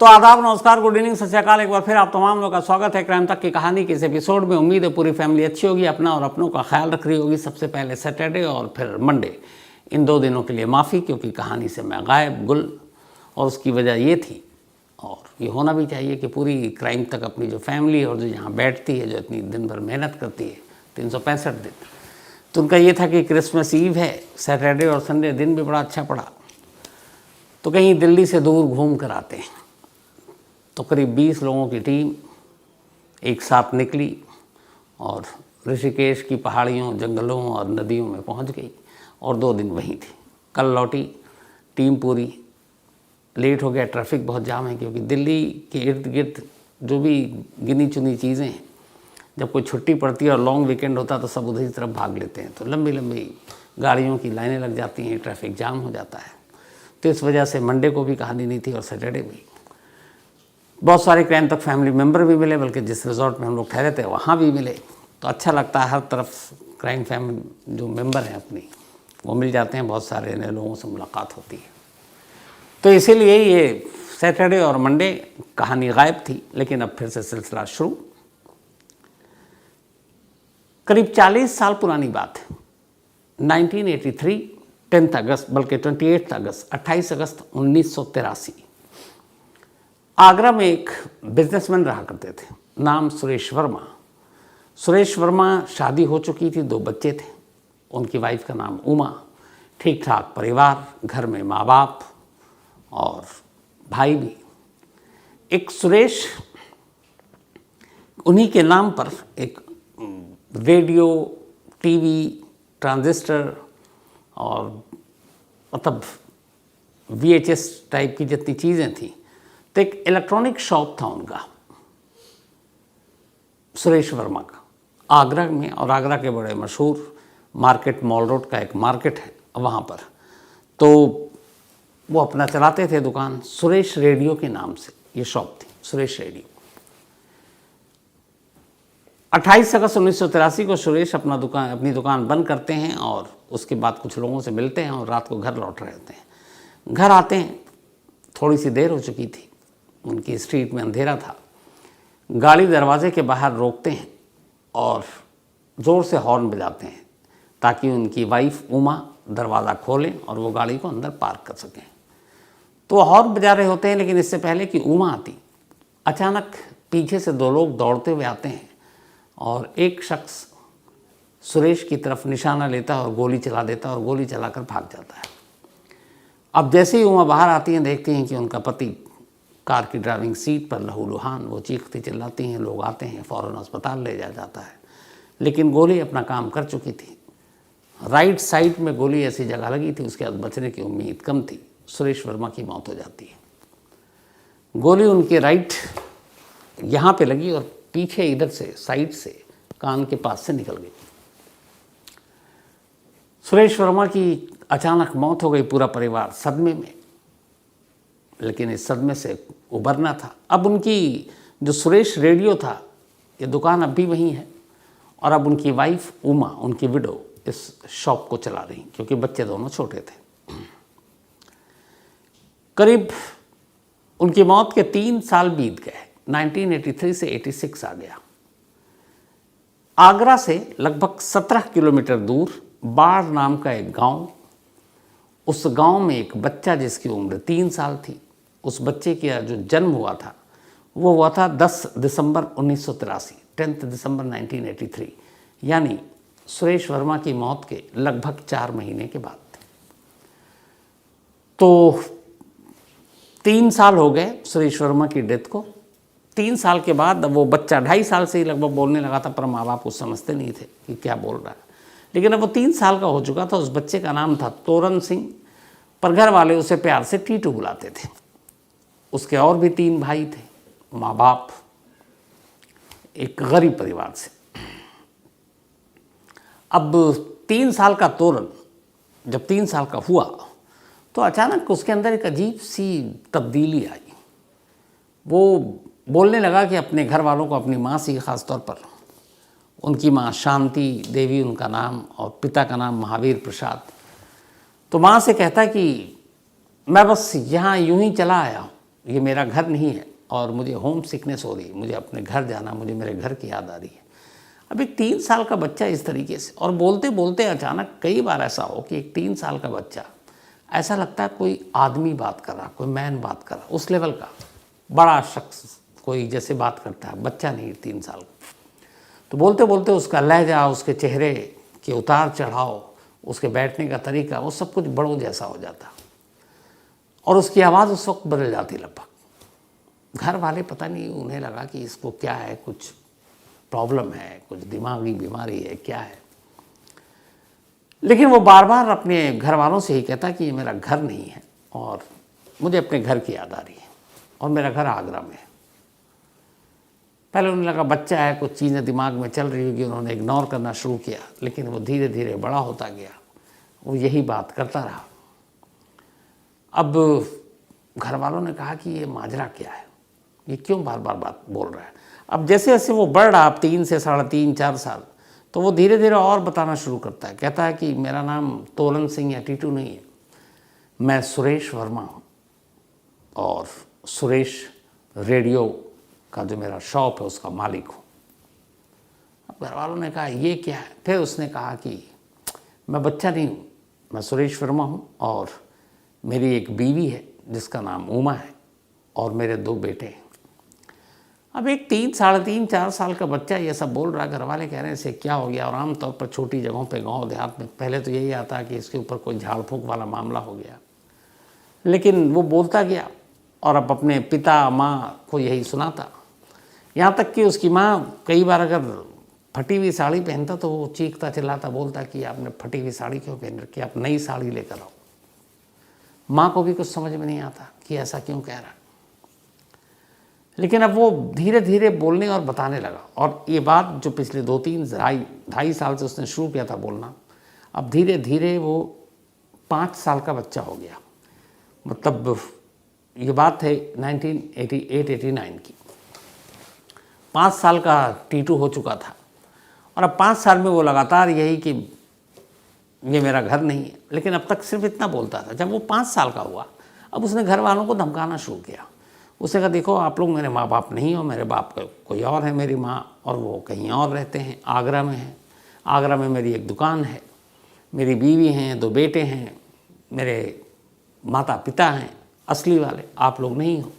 तो आदाब, नमस्कार, गुड इवनिंग, सत श्री अकाल। एक बार फिर आप तमाम लोगों का स्वागत है क्राइम तक की कहानी के इस एपिसोड में। उम्मीद है पूरी फैमिली अच्छी होगी, अपना और अपनों का ख्याल रख रही होगी। सबसे पहले सैटरडे और फिर मंडे, इन 2 दिनों के लिए माफ़ी, क्योंकि कहानी से मैं गायब गुल। और उसकी वजह ये थी, और ये होना भी चाहिए, कि पूरी क्राइम तक अपनी जो फैमिली है और जो यहाँ बैठती है, जो इतनी दिन भर मेहनत करती है 365 दिन, तो उनका ये था कि क्रिसमस ईव है, सैटरडे और संडे दिन भी बड़ा अच्छा पड़ा, तो कहीं दिल्ली से दूर घूम कर आते हैं। तो करीब 20 लोगों की टीम एक साथ निकली और ऋषिकेश की पहाड़ियों, जंगलों और नदियों में पहुंच गई और 2 दिन वहीं थी। कल लौटी टीम पूरी। लेट हो गया, ट्रैफिक बहुत जाम है, क्योंकि दिल्ली के इर्द गिर्द जो भी गिनी चुनी चीज़ें हैं, जब कोई छुट्टी पड़ती है और लॉन्ग वीकेंड होता है तो सब उधर की तरफ भाग लेते हैं, तो लंबी लंबी गाड़ियों की लाइनें लग जाती हैं, ट्रैफिक जाम हो जाता है। तो इस वजह से मंडे को भी कहानी नहीं थी और सैटरडे भी। बहुत सारे क्राइम तक फैमिली मेम्बर भी मिले, बल्कि जिस रिजॉर्ट में हम लोग ठहरे थे वहाँ भी मिले। तो अच्छा लगता है, हर तरफ क्राइम फैमिली जो मेम्बर हैं अपनी, वो मिल जाते हैं, बहुत सारे नए लोगों से मुलाकात होती है। तो इसीलिए ये सैटरडे और मंडे कहानी गायब थी, लेकिन अब फिर से सिलसिला शुरू। करीब 40 साल पुरानी बात है, 1983, 10 अगस्त, बल्कि 28 अगस्त 1983। आगरा में एक बिजनेसमैन रहा करते थे, नाम सुरेश वर्मा। सुरेश वर्मा, शादी हो चुकी थी, 2 बच्चे थे, उनकी वाइफ का नाम उमा। ठीक ठाक परिवार, घर में माँ बाप और भाई भी। एक सुरेश, उन्हीं के नाम पर एक रेडियो, टीवी, ट्रांजिस्टर और मतलब VHS टाइप की जितनी चीज़ें थी, तो एक इलेक्ट्रॉनिक शॉप था उनका, सुरेश वर्मा का, आगरा में। और आगरा के बड़े मशहूर मार्केट, मॉल रोड का एक मार्केट है वहाँ पर। तो वो अपना चलाते थे दुकान, सुरेश रेडियो के नाम से ये शॉप थी, सुरेश रेडियो। 28 अगस्त 1983 को सुरेश अपनी दुकान बंद करते हैं और उसके बाद कुछ लोगों से मिलते हैं और रात को घर लौट रहे होते हैं। घर आते हैं, थोड़ी सी देर हो चुकी थी, उनकी स्ट्रीट में अंधेरा था। गाड़ी दरवाजे के बाहर रोकते हैं और ज़ोर से हॉर्न बजाते हैं, ताकि उनकी वाइफ उमा दरवाज़ा खोलें और वो गाड़ी को अंदर पार्क कर सकें। तो वो हॉर्न बजा रहे होते हैं, लेकिन इससे पहले कि उमा आती, अचानक पीछे से 2 लोग दौड़ते हुए आते हैं और एक शख्स सुरेश की तरफ निशाना लेता है और गोली चला देता है और गोली चलाकर भाग जाता है। अब जैसे ही उमा बाहर आती हैं, देखती हैं कि उनका पति कार की ड्राइविंग सीट पर लहूलुहान, वो चीखती चिल्लाती हैं, लोग आते हैं, फ़ौरन अस्पताल ले जाया जाता है। लेकिन गोली अपना काम कर चुकी थी। राइट साइड में गोली ऐसी जगह लगी थी, उसके बाद बचने की उम्मीद कम थी। सुरेश वर्मा की मौत हो जाती है। गोली उनके राइट यहाँ पे लगी और पीछे इधर से, साइड से, कान के पास से निकल गई। सुरेश वर्मा की अचानक मौत हो गई। पूरा परिवार सदमे में, लेकिन इस सदमे से उबरना था। अब उनकी जो सुरेश रेडियो था, ये दुकान अब भी वहीं है, और अब उनकी वाइफ उमा, उनकी विडो, इस शॉप को चला रही, क्योंकि बच्चे दोनों छोटे थे। करीब उनकी मौत के 3 साल बीत गए, 1983 से 86 आ गया। आगरा से लगभग 17 किलोमीटर दूर बाढ़ नाम का एक गांव, उस गांव में एक बच्चा जिसकी उम्र 3 साल थी, उस बच्चे का जो जन्म हुआ था वो हुआ था 10 दिसंबर 1983, 10 दिसंबर 1983, यानी सुरेश वर्मा की मौत के लगभग 4 महीने के बाद। तो 3 साल हो गए सुरेश वर्मा की डेथ को। 3 साल के बाद अब वो बच्चा 2.5 साल से ही लगभग बोलने लगा था, पर माँ बाप कुछ समझते नहीं थे कि क्या बोल रहा है। लेकिन अब वो 3 साल का हो चुका था। उस बच्चे का नाम था तोरन सिंह, पर घर वाले उसे प्यार से टीटू बुलाते थे। उसके और भी 3 भाई थे, माँ बाप, एक गरीब परिवार से। अब 3 साल का तोरन जब 3 साल का हुआ, तो अचानक उसके अंदर एक अजीब सी तब्दीली आई। वो बोलने लगा कि अपने घर वालों को, अपनी माँ से ख़ास तौर पर, उनकी माँ शांति देवी उनका नाम और पिता का नाम महावीर प्रसाद, तो माँ से कहता कि मैं बस यहाँ यूं ही चला आया हूँ, ये मेरा घर नहीं है और मुझे होम सिकनेस हो रही है, मुझे अपने घर जाना, मुझे मेरे घर की याद आ रही है। अब एक 3 साल का बच्चा इस तरीके से, और बोलते बोलते अचानक कई बार ऐसा हो कि एक 3 साल का बच्चा ऐसा लगता है कोई आदमी बात कर रहा, कोई मैन बात कर रहा, उस लेवल का बड़ा शख्स कोई जैसे बात करता है, बच्चा नहीं 3 साल का। तो बोलते बोलते उसका लहजा, उसके चेहरे के उतार चढ़ाव, उसके बैठने का तरीका, वो सब कुछ बड़ों जैसा हो जाता और उसकी आवाज़ उस वक्त बदल जाती लगभग। घर वाले पता नहीं, उन्हें लगा कि इसको क्या है, कुछ प्रॉब्लम है, कुछ दिमागी बीमारी है, क्या है। लेकिन वो बार बार अपने घर वालों से ही कहता कि ये मेरा घर नहीं है और मुझे अपने घर की याद आ रही है और मेरा घर आगरा में है। पहले उन्हें लगा बच्चा है, कुछ चीज़ें दिमाग में चल रही होगी, उन्होंने इग्नोर करना शुरू किया। लेकिन वो धीरे धीरे बड़ा होता गया, वो यही बात करता रहा। अब घर वालों ने कहा कि ये माजरा क्या है, ये क्यों बार बार बात बोल रहा है। अब जैसे जैसे वो बढ़ रहा, अब 3 से 3.5 4 साल, तो वो धीरे धीरे और बताना शुरू करता है। कहता है कि मेरा नाम तोलन सिंह या टीटू नहीं है, मैं सुरेश वर्मा हूँ और सुरेश रेडियो का जो मेरा शॉप है उसका मालिक हूँ। अब घर वालों ने कहा ये क्या है। फिर उसने कहा कि मैं बच्चा नहीं हूँ, मैं सुरेश वर्मा हूँ और मेरी एक बीवी है जिसका नाम उमा है और मेरे 2 बेटे हैं। अब एक 3, 3.5, 4 साल का बच्चा ये सब बोल रहा, घर वाले कह रहे हैं इसे क्या हो गया। और आमतौर पर छोटी जगहों पे, गांव देहात में पहले तो यही आता है कि इसके ऊपर कोई झाड़ फूंक वाला मामला हो गया। लेकिन वो बोलता गया और अब अपने पिता माँ को यही सुनाता। यहाँ तक कि उसकी माँ कई बार अगर फटी हुई साड़ी पहनता तो वो चीखता चिल्लाता, बोलता कि आपने फटी हुई साड़ी क्यों पहन रखी, आप नई साड़ी लेकर आओ। माँ को भी कुछ समझ में नहीं आता कि ऐसा क्यों कह रहा। लेकिन अब वो धीरे धीरे बोलने और बताने लगा। और ये बात जो पिछले 2-3 ढाई साल से उसने शुरू किया था बोलना, अब धीरे धीरे वो 5 साल का बच्चा हो गया। मतलब ये बात है 1988-89 की। 5 साल का टीटू हो चुका था और अब 5 साल में वो लगातार यही कि ये मेरा घर नहीं है। लेकिन अब तक सिर्फ इतना बोलता था। जब वो 5 साल का हुआ, अब उसने घर वालों को धमकाना शुरू किया। उसने कहा देखो आप लोग मेरे माँ बाप नहीं हो, मेरे बाप कोई और है, मेरी माँ और वो कहीं और रहते हैं, आगरा में हैं। आगरा में मेरी एक दुकान है, मेरी बीवी हैं, 2 बेटे हैं, मेरे माता पिता हैं असली वाले, आप लोग नहीं हो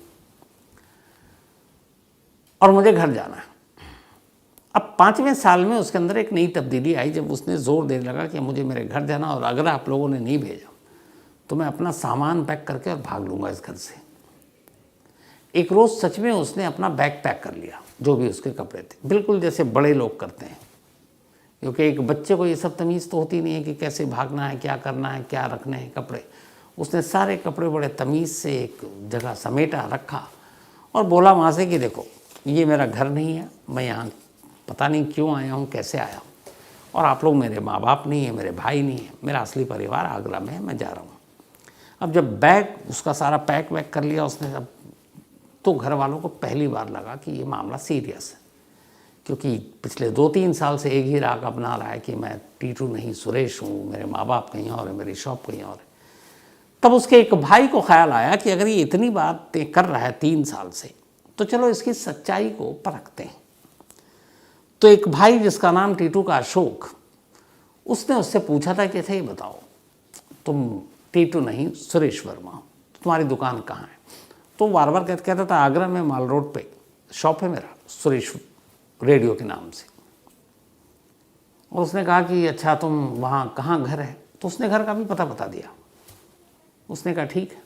और मुझे घर जाना है। अब 5वें साल में उसके अंदर एक नई तब्दीली आई जब उसने जोर देने लगा कि मुझे मेरे घर जाना और अगर आप लोगों ने नहीं भेजा तो मैं अपना सामान पैक करके और भाग लूँगा इस घर से। एक रोज़ सच में उसने अपना बैग पैक कर लिया, जो भी उसके कपड़े थे, बिल्कुल जैसे बड़े लोग करते हैं। क्योंकि एक बच्चे को ये सब तमीज़ तो होती नहीं है कि कैसे भागना है, क्या करना है, क्या रखने हैं कपड़े। उसने सारे कपड़े बड़े तमीज़ से एक जगह समेटा रखा और बोला वहाँ से कि देखो ये मेरा घर नहीं है, मैं यहाँ पता नहीं क्यों आया हूँ, कैसे आया हूँ, और आप लोग मेरे माँ बाप नहीं है, मेरे भाई नहीं है, मेरा असली परिवार आगरा में है, मैं जा रहा हूँ। अब जब बैग उसका सारा पैक वैक कर लिया उसने, अब तो घर वालों को पहली बार लगा कि ये मामला सीरियस है। क्योंकि पिछले 2-3 साल से एक ही राग अपना रहा है कि मैं टीटू नहीं सुरेश हूँ, मेरे माँ बाप कहीं और है, मेरी शॉप कहीं और है। तब उसके एक भाई को ख्याल आया कि अगर ये इतनी बातें कर रहा है 3 साल से, तो चलो इसकी सच्चाई को परखते हैं। तो एक भाई जिसका नाम टीटू का अशोक, उसने उससे पूछा था कि अच्छा ये बताओ तुम टीटू नहीं सुरेश वर्मा हो, तुम्हारी दुकान कहाँ है। तो बार बार कहता था आगरा में माल रोड पे शॉप है मेरा, सुरेश रेडियो के नाम से। और उसने कहा कि अच्छा तुम वहाँ कहाँ घर है, तो उसने घर का भी पता बता दिया। उसने कहा ठीक है।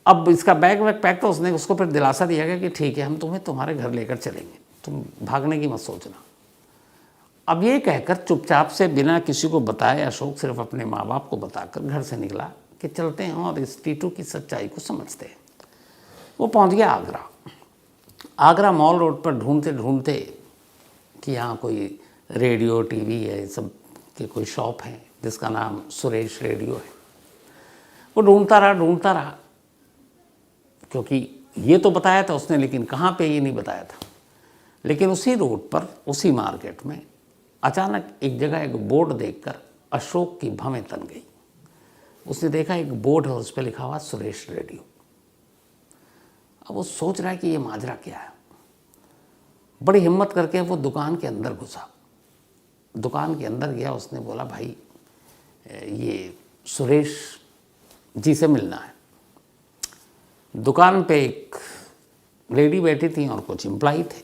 अब इसका बैग वैग पैक, तो उसने उसको फिर दिलासा दिया गया कि ठीक है हम तुम्हें तुम्हारे घर लेकर चलेंगे, तुम भागने की मत सोचना। अब ये कहकर चुपचाप से बिना किसी को बताए अशोक सिर्फ अपने माँ बाप को बताकर घर से निकला कि चलते हैं और इस टीटू की सच्चाई को समझते हैं। वो पहुँच गया आगरा। आगरा मॉल रोड पर ढूंढते ढूंढते कि यहाँ कोई रेडियो टीवी है सब के कोई शॉप है जिसका नाम सुरेश रेडियो है। वो ढूंढता रहा क्योंकि ये तो बताया था उसने, लेकिन कहाँ पे ये नहीं बताया था। लेकिन उसी रोड पर उसी मार्केट में अचानक एक जगह एक बोर्ड देखकर अशोक की भवें तन गई। उसने देखा एक बोर्ड है, उस पर लिखा हुआ सुरेश रेडियो। अब वो सोच रहा है कि ये माजरा क्या है। बड़ी हिम्मत करके वो दुकान के अंदर घुसा। दुकान के अंदर गया, उसने बोला भाई ये सुरेश जी से मिलना है। दुकान पे एक लेडी बैठी थी और कुछ एम्प्लॉई थे।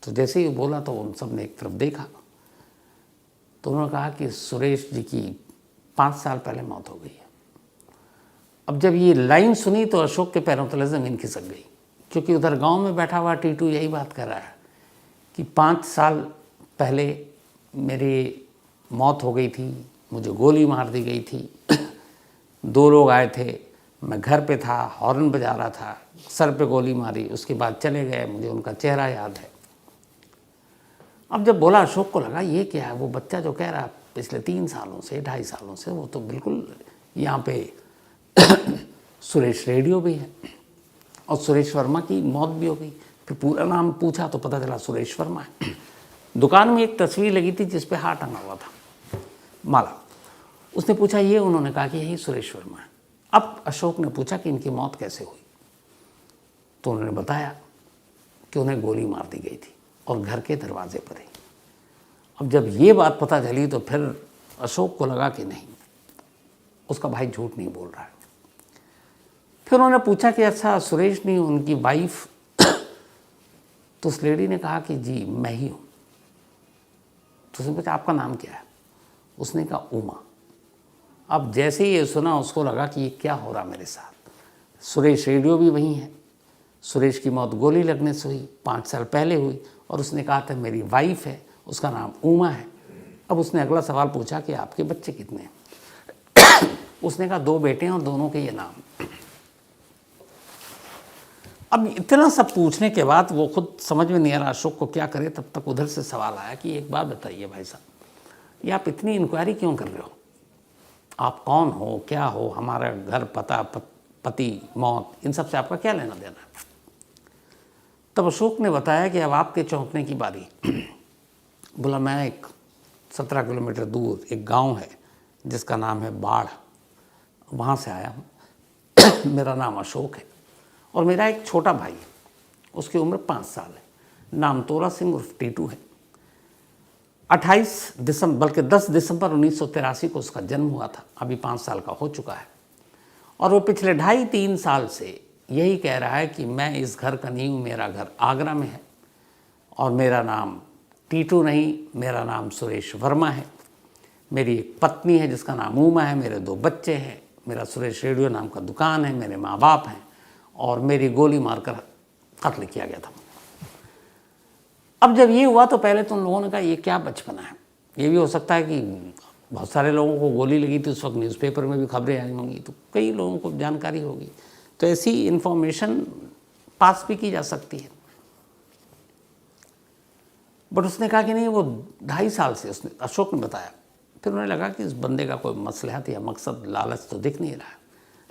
तो जैसे ही बोला तो उन सब ने एक तरफ देखा, तो उन्होंने कहा कि सुरेश जी की 5 साल पहले मौत हो गई है। अब जब ये लाइन सुनी तो अशोक के पैरों तले ज़मीन खिसक गई, क्योंकि उधर गांव में बैठा हुआ टीटू यही बात कर रहा है कि 5 साल पहले मेरी मौत हो गई थी, मुझे गोली मार दी गई थी। 2 लोग आए थे, मैं घर पे था, हॉर्न बजा रहा था, सर पे गोली मारी, उसके बाद चले गए, मुझे उनका चेहरा याद है। अब जब बोला, अशोक को लगा ये क्या है, वो बच्चा जो कह रहा है पिछले 3 सालों से 2.5 सालों से, वो तो बिल्कुल यहाँ पे सुरेश रेडियो भी है और सुरेश वर्मा की मौत भी हो गई। फिर पूरा नाम पूछा तो पता चला सुरेश वर्मा है। दुकान में एक तस्वीर लगी थी जिस पे हार टंगा हुआ था, माला। उसने पूछा ये, उन्होंने कहा कि यही सुरेश वर्मा है। अब अशोक ने पूछा कि इनकी मौत कैसे हुई, तो उन्होंने बताया कि उन्हें गोली मार दी गई थी और घर के दरवाजे पर ही। अब जब ये बात पता चली तो फिर अशोक को लगा कि नहीं, उसका भाई झूठ नहीं बोल रहा है। फिर उन्होंने पूछा कि अच्छा सुरेश नहीं, उनकी वाइफ? तो उस लेडी ने कहा कि जी मैं ही हूँ। तो उसने पूछा आपका नाम क्या है? उसने कहा उमा। अब जैसे ही ये सुना उसको लगा कि ये क्या हो रहा मेरे साथ। सुरेश रेडियो भी वही है, सुरेश की मौत गोली लगने से हुई, 5 साल पहले हुई, और उसने कहा था मेरी वाइफ है, उसका नाम उमा है। अब उसने अगला सवाल पूछा कि आपके बच्चे कितने हैं? उसने कहा 2 बेटे हैं और दोनों के ये नाम। अब इतना सब पूछने के बाद वो खुद समझ में नहीं आ रहा अशोक को क्या करे। तब तक उधर से सवाल आया कि एक बात बताइए भाई साहब, ये आप इतनी इंक्वायरी क्यों कर रहे हो? आप कौन हो, क्या हो, हमारा घर, पता, पति, मौत, इन सब से आपका क्या लेना देना? तब अशोक ने बताया कि अब आपके चौंकने की बारी। बोला मैं एक 17 किलोमीटर दूर एक गांव है जिसका नाम है बाढ़, वहाँ से आया हूँ। मेरा नाम अशोक है और मेरा एक छोटा भाई है, उसकी उम्र 5 साल है, नाम तोरा सिंह उर्फ टीटू है। 28 दिसंबर बल्कि 10 दिसंबर 1983 को उसका जन्म हुआ था, अभी 5 साल का हो चुका है। और वो पिछले 2.5-3 साल से यही कह रहा है कि मैं इस घर का नहीं हूँ, मेरा घर आगरा में है और मेरा नाम टीटू नहीं, मेरा नाम सुरेश वर्मा है। मेरी एक पत्नी है जिसका नाम उमा है, मेरे 2 बच्चे हैं, मेरा सुरेश रेडियो नाम का दुकान है, मेरे माँ बाप हैं और मेरी गोली मारकर कत्ल किया गया था। अब जब ये हुआ तो पहले तो उन लोगों ने कहा ये क्या बचपना है। ये भी हो सकता है कि बहुत सारे लोगों को गोली लगी थी, उस वक्त न्यूज़पेपर में भी खबरें आई होंगी, तो कई लोगों को जानकारी होगी, तो ऐसी इन्फॉर्मेशन पास भी की जा सकती है। बट उसने कहा कि नहीं, वो 2.5 साल से, उसने अशोक ने बताया। फिर उन्हें लगा कि इस बंदे का कोई मसलहत या मकसद, लालच तो दिख नहीं रहा,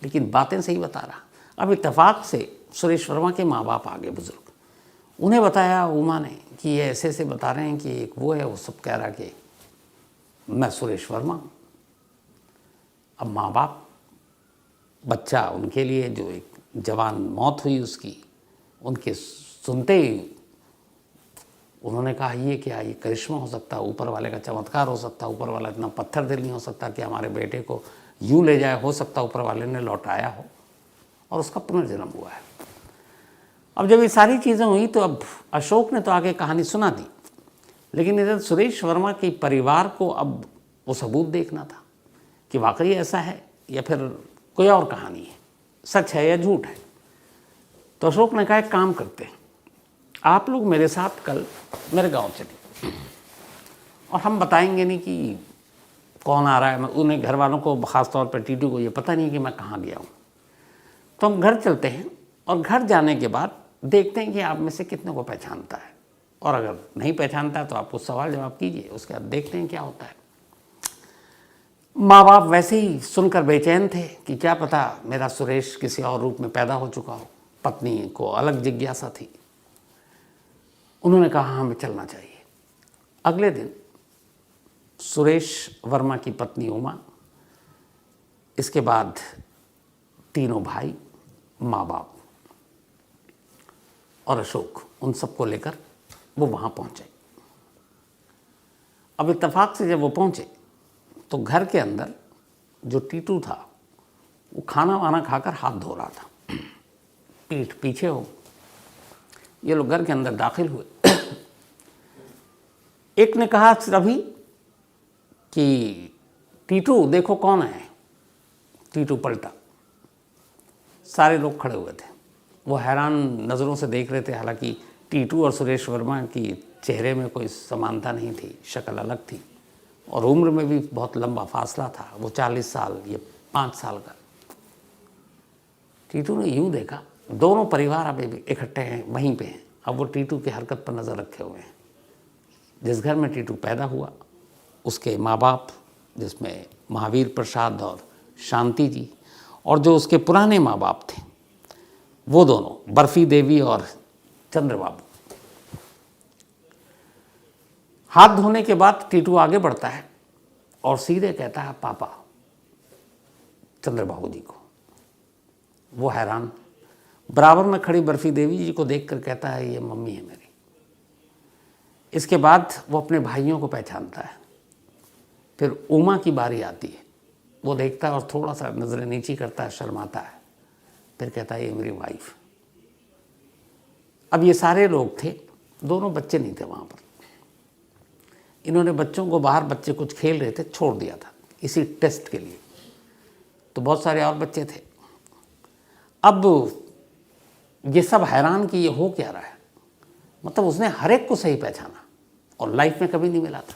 लेकिन बातें सही बता रहा। अब इत्तेफाक से सुरेश वर्मा के माँ बाप आगे, बुजुर्ग, उन्हें बताया उमा ने कि ये ऐसे ऐसे बता रहे हैं कि एक वो है, वो सब कह रहा कि मैं सुरेश वर्मा हूँ। अब माँ बाप, बच्चा, उनके लिए जो एक जवान मौत हुई उसकी, उनके सुनते ही उन्होंने कहा ये क्या, ये करिश्मा हो सकता है, ऊपर वाले का चमत्कार हो सकता है, ऊपर वाला इतना पत्थर दिल नहीं हो सकता कि हमारे बेटे को यूँ ले जाए, हो सकता ऊपर वाले ने लौटाया हो और उसका पुनर्जन्म हुआ है। अब जब ये सारी चीज़ें हुई तो अब अशोक ने तो आगे कहानी सुना दी, लेकिन इधर सुरेश वर्मा के परिवार को अब वो सबूत देखना था कि वाकई ऐसा है या फिर कोई और कहानी है, सच है या झूठ है। तो अशोक ने कहा एक काम करते हैं, आप लोग मेरे साथ कल मेरे गांव चलिए और हम बताएंगे नहीं कि कौन आ रहा है। मैं उन्हें, घर वालों को, ख़ास तौर पर टीटू को ये पता नहीं कि मैं कहाँ गया हूँ। तो हम घर चलते हैं और घर जाने के बाद देखते हैं कि आप में से कितने को पहचानता है, और अगर नहीं पहचानता तो आप कुछ सवाल जवाब कीजिए, उसके बाद देखते हैं क्या होता है। माँ बाप वैसे ही सुनकर बेचैन थे कि क्या पता मेरा सुरेश किसी और रूप में पैदा हो चुका हो। पत्नी को अलग जिज्ञासा थी। उन्होंने कहा हमें चलना चाहिए। अगले दिन सुरेश वर्मा की पत्नी उमा, इसके बाद तीनों भाई, माँ बाप, और अशोक, उन सबको लेकर वो वहाँ पहुँचे। अब इत्तेफाक से जब वो पहुँचे तो घर के अंदर जो टीटू था वो खाना वाना खाकर हाथ धो रहा था, पीठ पीछे हो। ये लोग घर के अंदर दाखिल हुए। एक ने कहा रवि कि टीटू देखो कौन है। टीटू पलटा, सारे लोग खड़े हुए थे। वो हैरान नज़रों से देख रहे थे। हालांकि टीटू और सुरेश वर्मा की चेहरे में कोई समानता नहीं थी, शक्ल अलग थी और उम्र में भी बहुत लंबा फासला था। वो 40 साल, ये 5 साल का। टीटू ने यूँ देखा, दोनों परिवार अब इकट्ठे हैं, वहीं पे हैं। अब वो टीटू की हरकत पर नज़र रखे हुए हैं। जिस घर में टीटू पैदा हुआ उसके माँ बाप, जिसमें महावीर प्रसाद और शांति जी, और जो उसके पुराने माँ बाप थे वो दोनों बर्फी देवी और चंद्रबाबू। हाथ धोने के बाद टीटू आगे बढ़ता है और सीधे कहता है पापा चंद्रबाबू जी को। वो हैरान, बराबर में खड़ी बर्फी देवी जी को देखकर कहता है ये मम्मी है मेरी। इसके बाद वो अपने भाइयों को पहचानता है। फिर उमा की बारी आती है। वो देखता है और थोड़ा सा नज़रें नीची करता है, शर्माता है। फिर कहता है ये मेरी वाइफ। अब ये सारे लोग थे, दोनों बच्चे नहीं थे वहाँ पर। इन्होंने बच्चों को बाहर, बच्चे कुछ खेल रहे थे, छोड़ दिया था इसी टेस्ट के लिए। तो बहुत सारे और बच्चे थे। अब ये सब हैरान कि ये हो क्या रहा है। मतलब उसने हर एक को सही पहचाना और लाइफ में कभी नहीं मिला था।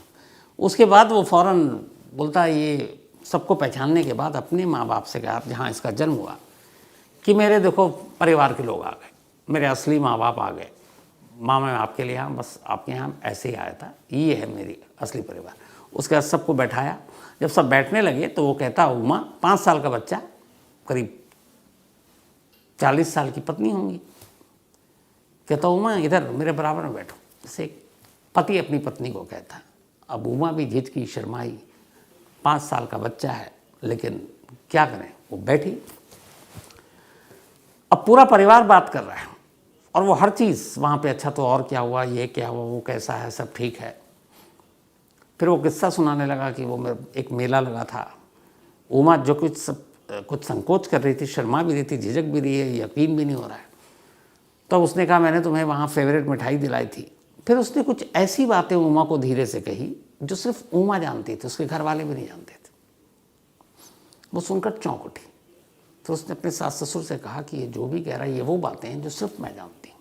उसके बाद वो फ़ौरन बोलता है, ये सबको पहचानने के बाद अपने माँ बाप से कहा जहाँ इसका जन्म हुआ कि मेरे देखो परिवार के लोग आ गए, मेरे असली माँ बाप आ गए। माँ मैं आपके लिए यहाँ, बस आपके यहाँ ऐसे ही आया था, ये है मेरी असली परिवार। उसके बाद सबको बैठाया। जब सब बैठने लगे तो वो कहता, उमा 5 साल का बच्चा, करीब 40 साल की पत्नी होंगी। कहता उमा इधर मेरे बराबर में बैठो, जैसे पति अपनी पत्नी को कहता है। अब उमा भी झिझकी, शर्माई, 5 साल का बच्चा है, लेकिन क्या करें, वो बैठी। अब पूरा परिवार बात कर रहा है और वो हर चीज़ वहाँ पे, अच्छा तो और क्या हुआ, ये क्या हुआ, वो कैसा है, सब ठीक है। फिर वो किस्सा सुनाने लगा कि वो एक मेला लगा था। उमा जो कुछ संकोच कर रही थी, शर्मा भी रही थी, झिझक भी रही है, यकीन भी नहीं हो रहा है। तो उसने कहा मैंने तुम्हें वहाँ फेवरेट मिठाई दिलाई थी। फिर उसने कुछ ऐसी बातें उमा को धीरे से कही जो सिर्फ उमा जानती थी, उसके घर वाले भी नहीं जानते थे। वो सुनकर चौंक उठी। तो उसने अपने सास ससुर से कहा कि ये जो भी कह रहा है ये वो बातें हैं जो सिर्फ मैं जानती हूँ,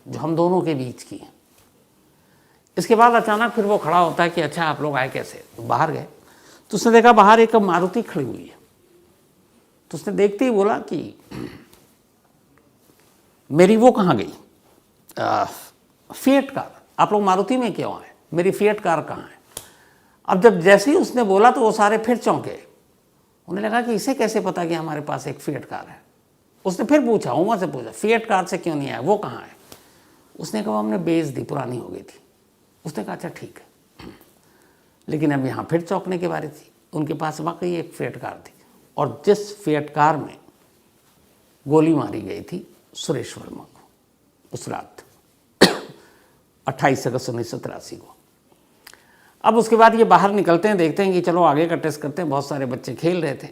जो हम दोनों के बीच की हैं। इसके बाद अचानक फिर वो खड़ा होता है कि अच्छा आप लोग आए कैसे। तो बाहर गए तो उसने देखा बाहर एक मारुति खड़ी हुई है। तो उसने देखते ही बोला कि मेरी वो कहाँ गई, फिएट कार, आप लोग मारुति में क्यों आए, मेरी फिएट कार कहाँ है। अब जब जैसे ही उसने बोला तो वो सारे फिर चौंके। उन्हें लगा कि इसे कैसे पता कि हमारे पास एक फिएट कार है। उसने फिर पूछा, उमा से पूछा, फिएट कार से क्यों नहीं आया, वो कहाँ है। उसने कहा हमने बेच दी, पुरानी हो गई थी। उसने कहा अच्छा ठीक है। लेकिन अब यहाँ फिर चौंकने की बारी थी। उनके पास वाकई एक फिएट कार थी और जिस फिएट कार में गोली मारी गई थी सुरेश वर्मा को उस रात 28 अगस्त 1983 को। अब उसके बाद ये बाहर निकलते हैं, देखते हैं कि चलो आगे का टेस्ट करते हैं। बहुत सारे बच्चे खेल रहे थे।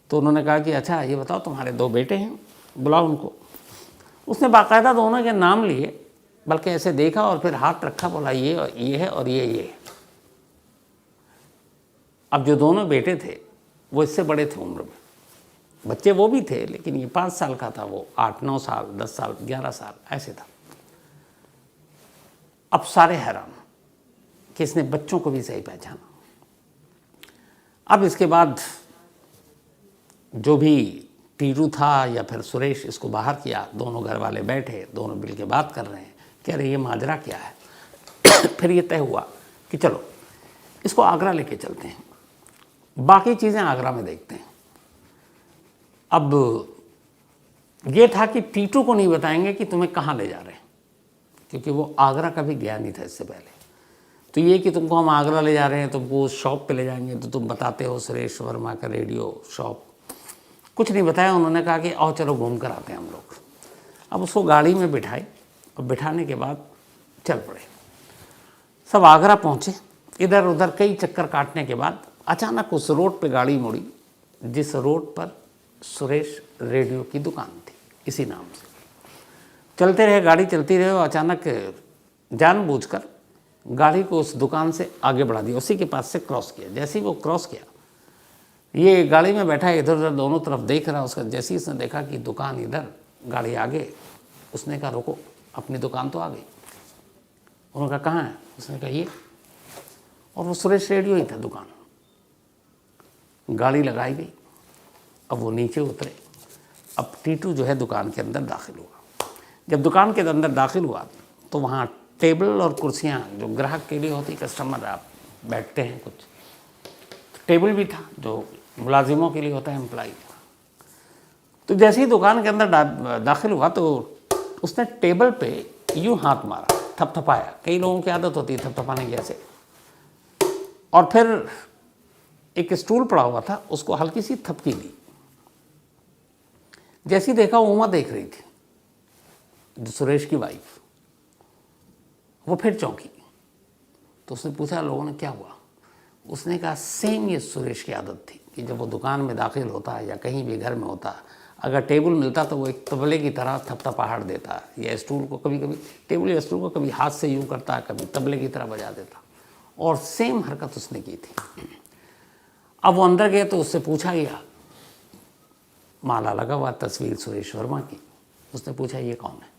तो उन्होंने कहा कि अच्छा ये बताओ तुम्हारे 2 बेटे हैं, बुलाओ उनको। उसने बाकायदा दोनों के नाम लिए, बल्कि ऐसे देखा और फिर हाथ रखा, बोला ये है और ये है। अब जो दोनों बेटे थे वो इससे बड़े थे उम्र में, बच्चे वो भी थे, लेकिन ये 5 साल का था, वो 8-9 साल, 10 साल, 11 साल ऐसे था। अब सारे हैरान कि इसने बच्चों को भी सही पहचाना। अब इसके बाद जो भी टीटू था या फिर सुरेश, इसको बाहर किया। दोनों घर वाले बैठे, दोनों मिल के बात कर रहे हैं, कह रहे ये माजरा क्या है। फिर ये तय हुआ कि चलो इसको आगरा लेके चलते हैं, बाकी चीज़ें आगरा में देखते हैं। अब ये था कि टीटू को नहीं बताएंगे कि तुम्हें कहाँ ले जा रहे हैं, क्योंकि वो आगरा कभी गया नहीं था इससे पहले। तो ये कि तुमको हम आगरा ले जा रहे हैं, तुमको उस शॉप पे ले जाएंगे, तो तुम बताते हो सुरेश वर्मा का रेडियो शॉप, कुछ नहीं बताया। उन्होंने कहा कि आओ चलो घूम कर आते हैं हम लोग। अब उसको गाड़ी में बिठाए और बिठाने के बाद चल पड़े। सब आगरा पहुँचे। इधर उधर कई चक्कर काटने के बाद अचानक उस रोड पे गाड़ी मुड़ी जिस रोड पर सुरेश रेडियो की दुकान थी, इसी नाम से। चलते रहे, गाड़ी चलती रहे, और अचानक जानबूझकर गाड़ी को उस दुकान से आगे बढ़ा दिया, उसी के पास से क्रॉस किया। जैसे ही वो क्रॉस किया, ये गाड़ी में बैठा है, इधर उधर दोनों तरफ देख रहा उसका। जैसे ही उसने देखा कि दुकान इधर, गाड़ी आगे, उसने कहा रुको, अपनी दुकान तो आ गई। उन्होंने कहा कहाँ है? उसने कहा ये, और वो सुरेश रेडियो ही था दुकान। गाड़ी लगाई गई, अब वो नीचे उतरे। अब टीटू जो है दुकान के अंदर दाखिल हुआ। जब दुकान के अंदर दाखिल हुआ तो वहाँ टेबल और कुर्सियाँ जो ग्राहक के लिए होती, कस्टमर आप बैठते हैं कुछ, टेबल भी था जो मुलाजिमों के लिए होता है, एम्प्लॉय। तो जैसे ही दुकान के अंदर दाखिल हुआ तो उसने टेबल पे यूँ हाथ मारा, थपथपाया। कई लोगों की आदत होती है थपथपाने की ऐसे। और फिर एक स्टूल पड़ा हुआ था, उसको हल्की सी थपकी दी। जैसी देखा उमा देख रही थी, जो सुरेश की वाइफ, वो फिर चौंकी। तो उसने पूछा लोगों ने क्या हुआ? उसने कहा सेम ये सुरेश की आदत थी कि जब वो दुकान में दाखिल होता है या कहीं भी घर में होता, अगर टेबल मिलता तो वो एक तबले की तरह थपथपाहट देता, या स्टूल को कभी कभी, टेबल या स्टूल को कभी हाथ से यूँ करता, कभी तबले की तरह बजा देता। और सेम हरकत उसने की थी। अब वो अंदर गए तो उससे पूछा गया, माला लगा हुआ तस्वीर सुरेश वर्मा की। उसने पूछा ये कौन है?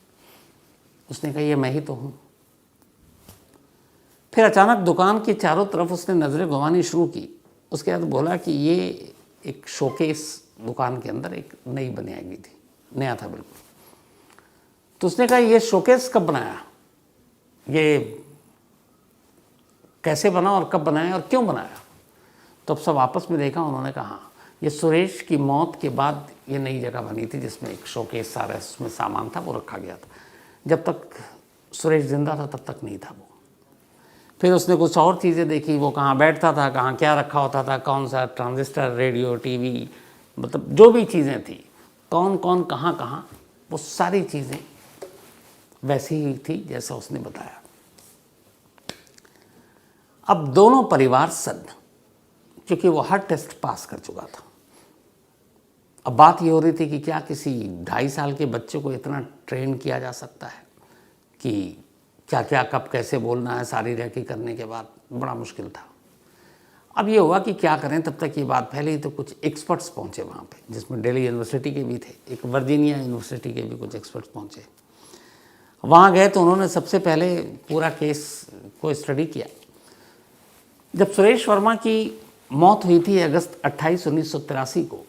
उसने कहा ये मैं ही तो हूँ। फिर अचानक दुकान के चारों तरफ उसने नज़रें घुमानी शुरू की। उसके बाद बोला कि ये एक शोकेस दुकान के अंदर एक नई बनाई गई थी, नया था बिल्कुल। तो उसने कहा ये शोकेस कब बनाया, ये कैसे बना और कब बनाया और क्यों बनाया? तो अब सब आपस में देखा, उन्होंने कहा ये सुरेश की मौत के बाद ये नई जगह बनी थी जिसमें एक शोकेस सारा उसमें सामान था वो रखा गया था। जब तक सुरेश जिंदा था तब तक नहीं था वो। फिर उसने कुछ और चीज़ें देखी, वो कहाँ बैठता था, कहाँ क्या रखा होता था, कौन सा ट्रांजिस्टर, रेडियो, टीवी, मतलब जो भी चीज़ें थी, कौन कौन कहाँ कहाँ, वो सारी चीज़ें वैसी ही थी जैसा उसने बताया। अब दोनों परिवार सन्न, क्योंकि वो हर टेस्ट पास कर चुका था। अब बात ये हो रही थी कि क्या किसी 2.5 साल के बच्चे को इतना ट्रेन किया जा सकता है कि क्या क्या कब कैसे बोलना है, सारी रेकी करने के बाद बड़ा मुश्किल था। अब ये हुआ कि क्या करें, तब तक ये बात फैली तो कुछ एक्सपर्ट्स पहुँचे वहाँ पे, जिसमें दिल्ली यूनिवर्सिटी के भी थे, एक वर्जीनिया यूनिवर्सिटी के भी कुछ एक्सपर्ट्स पहुँचे। वहाँ गए तो उन्होंने सबसे पहले पूरा केस को स्टडी किया। जब सुरेश वर्मा की मौत हुई थी अगस्त 28, 1983 को,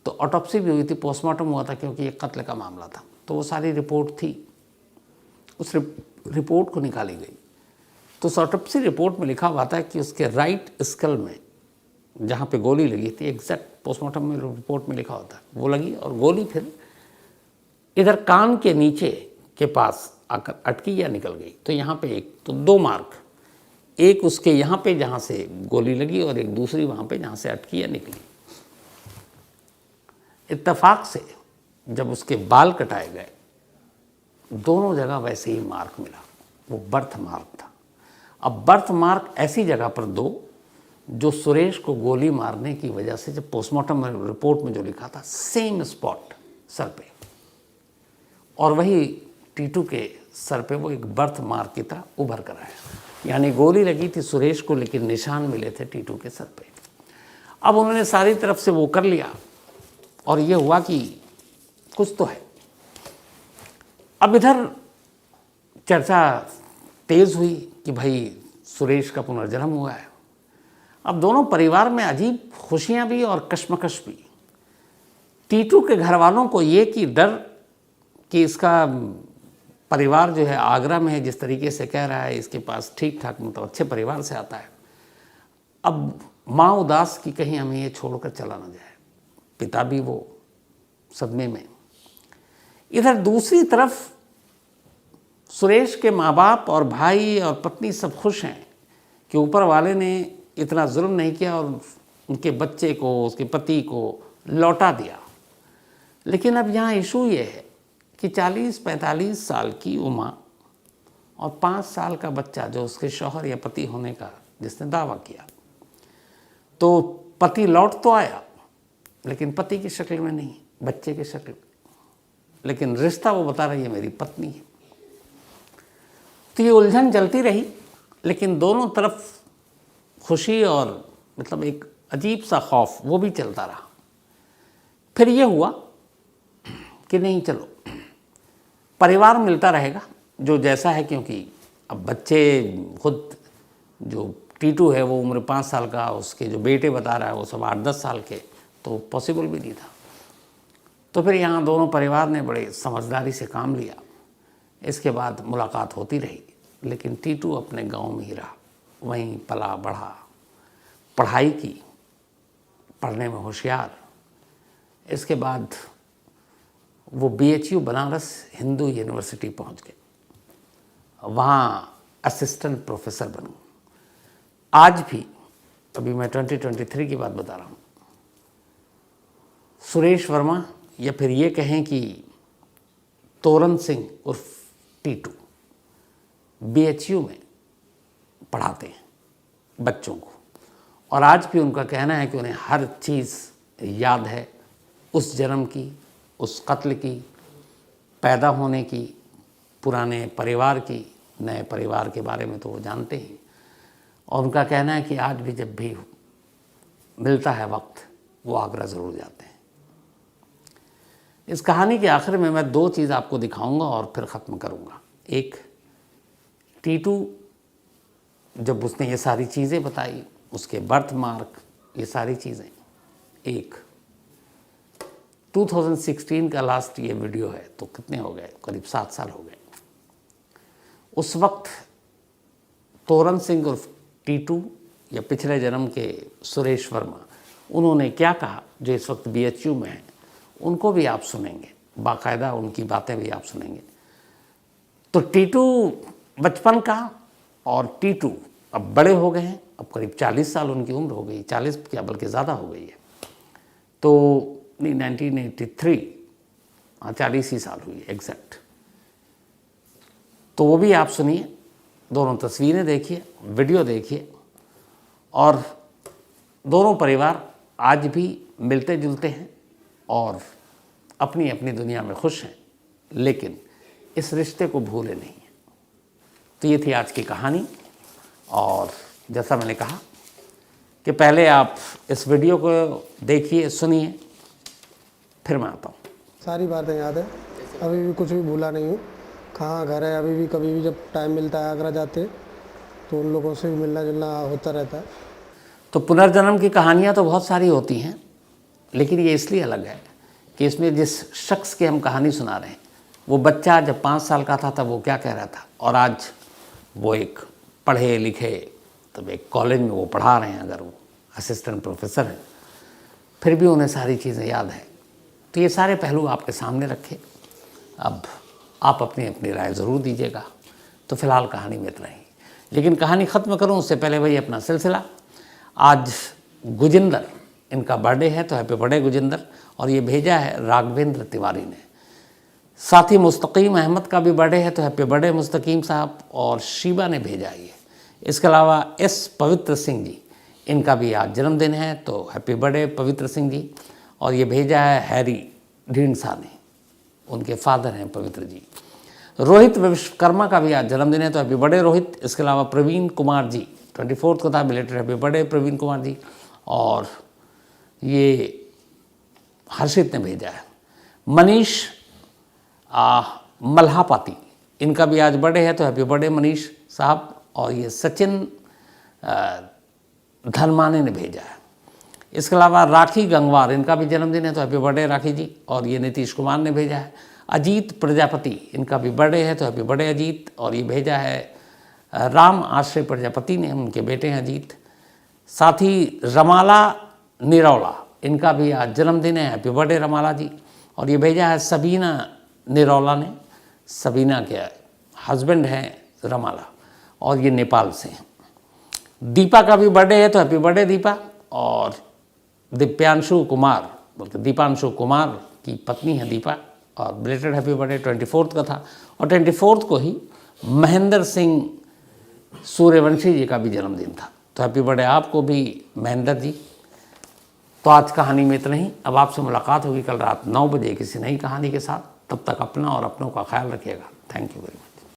तो ऑटोप्सी भी हुई थी, पोस्टमार्टम हुआ था, क्योंकि एक कत्ल का मामला था। तो वो सारी रिपोर्ट थी, उस रिपोर्ट को निकाली गई। तो उस ऑटोप्सी रिपोर्ट में लिखा हुआ था कि उसके राइट स्कल में जहाँ पे गोली लगी थी, एग्जैक्ट पोस्टमार्टम में रिपोर्ट में लिखा होता है, वो लगी, और गोली फिर इधर कान के नीचे के पास आकर अटकी या निकल गई। तो यहाँ पे एक, तो 2 मार्क, एक उसके यहाँ पे जहाँ से गोली लगी और एक दूसरी वहाँ पे जहाँ से अटकी या निकली। इत्तेफाक से जब उसके बाल कटाए गए, दोनों जगह वैसे ही मार्क मिला, वो बर्थ मार्क था। अब बर्थ मार्क ऐसी जगह पर दो जो सुरेश को गोली मारने की वजह से, जब पोस्टमार्टम रिपोर्ट में जो लिखा था, सेम स्पॉट सर पे, और वही टीटू के सर पे वो एक बर्थ मार्क की तरह उभर कर आया। यानी गोली लगी थी सुरेश को, लेकिन निशान मिले थे टीटू के सर पे। अब उन्होंने सारी तरफ से वो कर लिया और ये हुआ कि कुछ तो है। अब इधर चर्चा तेज हुई कि भाई सुरेश का पुनर्जन्म हुआ है। अब दोनों परिवार में अजीब खुशियां भी और कश्मकश भी। टीटू के घर वालों को ये कि डर कि इसका परिवार जो है आगरा में है, जिस तरीके से कह रहा है, इसके पास ठीक ठाक मतलब अच्छे परिवार से आता है। अब माँ उदास कि कहीं हमें ये छोड़कर चला ना जाए, पिता भी वो सदमे में। इधर दूसरी तरफ सुरेश के माँ बाप और भाई और पत्नी सब खुश हैं कि ऊपर वाले ने इतना जुल्म नहीं किया और उनके बच्चे को, उसके पति को लौटा दिया। लेकिन अब यहाँ इशू ये है कि 40-45 साल की उम्र और 5 साल का बच्चा जो उसके शौहर या पति होने का जिसने दावा किया, तो पति लौट तो आया लेकिन पति की शक्ल में नहीं, बच्चे की शक्ल, लेकिन रिश्ता वो बता रही है मेरी पत्नी है। तो ये उलझन चलती रही, लेकिन दोनों तरफ खुशी और मतलब एक अजीब सा खौफ वो भी चलता रहा। फिर ये हुआ कि नहीं, चलो परिवार मिलता रहेगा जो जैसा है, क्योंकि अब बच्चे खुद जो टीटू है वो उम्र 5 साल का, उसके जो बेटे बता रहा है वो सब 8-10 साल के, तो पॉसिबल भी नहीं था। तो फिर यहाँ दोनों परिवार ने बड़े समझदारी से काम लिया। इसके बाद मुलाकात होती रही, लेकिन टीटू अपने गांव में ही रहा, वहीं पला बढ़ा, पढ़ाई की, पढ़ने में होशियार। इसके बाद वो BHU बनारस हिंदू यूनिवर्सिटी पहुंच गए, वहाँ असिस्टेंट प्रोफेसर बने। आज भी, अभी मैं 2023 की बात बता रहा हूँ, सुरेश वर्मा या फिर ये कहें कि तोरण सिंह उर्फ टीटू BHU में पढ़ाते हैं बच्चों को, और आज भी उनका कहना है कि उन्हें हर चीज़ याद है, उस जन्म की, उस कत्ल की, पैदा होने की, पुराने परिवार की, नए परिवार के बारे में तो वो जानते ही। और उनका कहना है कि आज भी जब भी मिलता है वक्त वो आगरा ज़रूर जाते हैं। इस कहानी के आखिर में मैं 2 चीज़ आपको दिखाऊंगा और फिर ख़त्म करूंगा। एक, टीटू जब उसने ये सारी चीज़ें बताई, उसके बर्थ मार्क, ये सारी चीज़ें। एक 2016 का लास्ट ये वीडियो है, तो कितने हो गए, करीब 7 साल हो गए। उस वक्त तोरण सिंह उर्फ टीटू या पिछले जन्म के सुरेश वर्मा, उन्होंने क्या कहा जो इस वक्त BHU में है, उनको भी आप सुनेंगे, बाकायदा उनकी बातें भी आप सुनेंगे। तो टीटू बचपन का, और टीटू अब बड़े हो गए हैं, अब करीब 40 साल उनकी उम्र हो गई, 40 क्या बल्कि ज़्यादा हो गई है। तो नहीं, 1983, हाँ 40 ही साल हुई एग्जैक्ट। तो वो भी आप सुनिए, दोनों तस्वीरें देखिए, वीडियो देखिए, और दोनों परिवार आज भी मिलते जुलते हैं और अपनी अपनी दुनिया में खुश हैं, लेकिन इस रिश्ते को भूले नहीं हैं। तो ये थी आज की कहानी, और जैसा मैंने कहा कि पहले आप इस वीडियो को देखिए, सुनिए, फिर मैं आता हूँ। सारी बातें याद है, अभी भी कुछ भी भूला नहीं हूँ। कहाँ घर है, अभी भी कभी भी जब टाइम मिलता है आगरा जाते तो उन लोगों से भी मिलना जुलना होता रहता है। तो पुनर्जन्म की कहानियाँ तो बहुत सारी होती हैं, लेकिन ये इसलिए अलग है कि इसमें जिस शख्स की हम कहानी सुना रहे हैं, वो बच्चा जब 5 साल का था तब वो क्या कह रहा था, और आज वो एक पढ़े लिखे, तब एक कॉलेज में वो पढ़ा रहे हैं, अगर वो असिस्टेंट प्रोफेसर हैं, फिर भी उन्हें सारी चीज़ें याद है। तो ये सारे पहलू आपके सामने रखे, अब आप अपनी अपनी राय ज़रूर दीजिएगा। तो फिलहाल कहानी में इतना ही, लेकिन कहानी ख़त्म करूं उससे पहले वही अपना सिलसिला। आज गुजिंदर, इनका बर्थडे है, तो हैप्पी बर्थडे गुजिंदर। और ये भेजा है राघवेंद्र तिवारी ने। साथ ही मुस्तकीम अहमद का भी बर्थडे है, तो हैप्पी बर्थडे मुस्तकीम साहब। और शीबा ने भेजा है ये। इसके अलावा एस पवित्र सिंह जी, इनका भी आज जन्मदिन है, तो हैप्पी बर्थडे पवित्र सिंह जी। और ये भेजा है हैरी ढींढसा ने, उनके फादर हैं पवित्र जी। रोहित विश्वकर्मा का भी आज जन्मदिन है, तो हैप्पी बर्थडे रोहित। इसके अलावा प्रवीण कुमार जी 24 को था, belated happy birthday Praveen Kumar ji. और ये हर्षित ने भेजा है मनीष मल्हापाती, इनका भी आज बर्थडे है, तो हैप्पी बर्थडे मनीष साहब। और ये सचिन धनमाने ने भेजा है। इसके अलावा राखी गंगवार, इनका भी जन्मदिन है, तो हैप्पी बर्थडे राखी जी। और ये नीतीश कुमार ने भेजा है। अजीत प्रजापति, इनका भी बर्थडे है, तो हैप्पी बर्थडे अजीत। और ये भेजा है राम आश्रय प्रजापति ने, उनके बेटे हैं अजीत। साथ ही रमाला निरौला, इनका भी आज जन्मदिन है, हैप्पी बर्थडे रमाला जी। और ये भेजा है सबीना निरौला ने, सबीना के हस्बैंड हैं रमाला, और ये नेपाल से हैं। दीपा का भी बर्थडे है, तो हैप्पी बर्थडे दीपा। और दीपांशु कुमार, बल्कि दीपांशु कुमार की पत्नी है दीपा, और ब्लेटेड हैप्पी बर्थडे 24 का था। और 24 को ही महेंद्र सिंह सूर्यवंशी जी का भी जन्मदिन था। तो हैप्पी बर्थडे आपको भी महेंद्र जी। तो आज कहानी में इतना ही। अब आपसे मुलाकात होगी कल रात 9 बजे किसी नई कहानी के साथ। तब तक अपना और अपनों का ख्याल रखिएगा। Thank you very much.